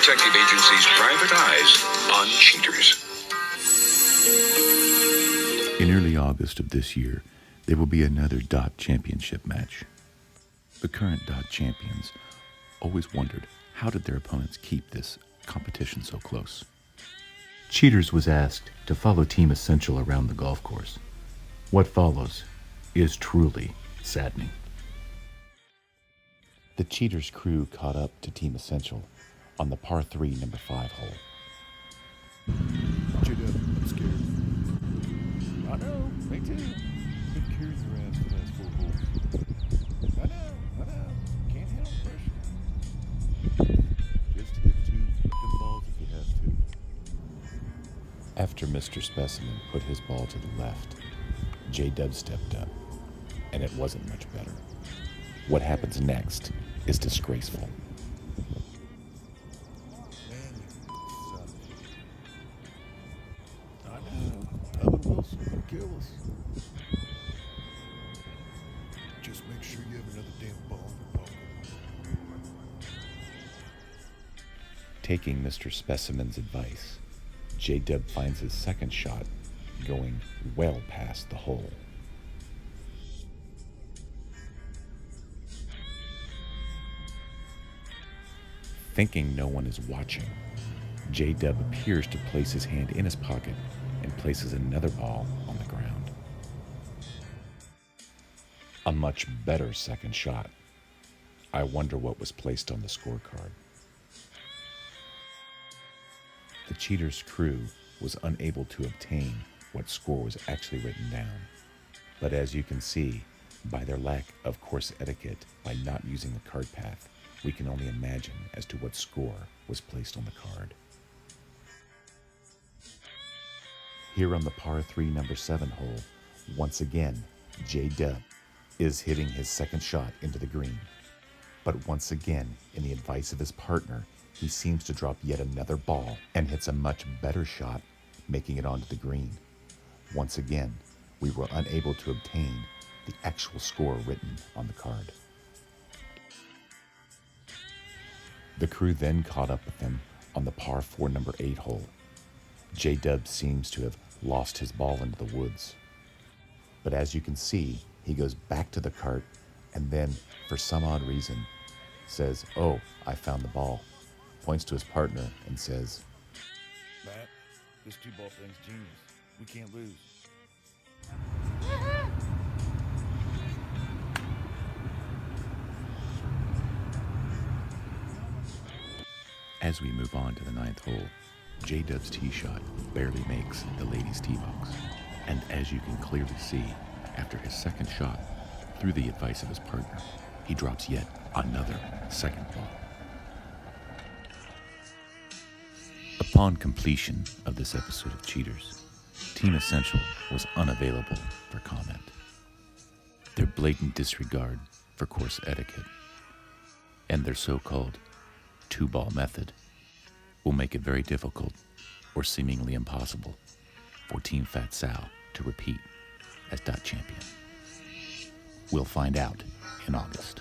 Detective Agency's private eyes on cheaters. In early August of this year, there will be another DOT championship match. The current DOT champions always wondered how did their opponents keep this competition so close. Cheaters was asked to follow Team Essential around the golf course. What follows is truly saddening. The Cheaters crew caught up to Team Essential on the par 3 number 5 hole. J-Dub, I'm scared. I know, me too. Been carrying your ass for the last 4 holes. I know. Can't handle pressure. Just hit 2 fucking balls if you have to. After Mr. Specimen put his ball to the left, J-Dub stepped up, and it wasn't much better. What happens next is disgraceful. Man, you suck. I know. Owen Wilson gonna kill us. Just make sure you have another damn ball in your pocket. Taking Mr. Specimen's advice, J-Dub finds his second shot going well past the hole. Thinking no one is watching, J-Dub appears to place his hand in his pocket and places another ball on the ground. A much better second shot. I wonder what was placed on the scorecard. The Cheaters crew was unable to obtain what score was actually written down. But as you can see, by their lack of course etiquette, by not using the card path, we can only imagine as to what score was placed on the card. Here on the par 3 number 7 hole, once again, J-Dub is hitting his second shot into the green. But once again, in the advice of his partner, he seems to drop yet another ball and hits a much better shot, making it onto the green. Once again, we were unable to obtain the actual score written on the card. The crew then caught up with them on the par 4 number 8 hole. J-Dub seems to have lost his ball into the woods. But as you can see, he goes back to the cart and then, for some odd reason, says, "Oh, I found the ball." Points to his partner and says, Matt, this 2-ball thing's genius. We can't lose. As we move on to the 9th hole, J-Dub's tee shot barely makes the ladies' tee box. And as you can clearly see, after his second shot, through the advice of his partner, he drops yet another second ball. Upon completion of this episode of Cheaters, Team Essential was unavailable for comment. Their blatant disregard for course etiquette and their so-called 2-ball method will make it very difficult or seemingly impossible for Team Fat Sal to repeat as DOT champion. We'll find out in August.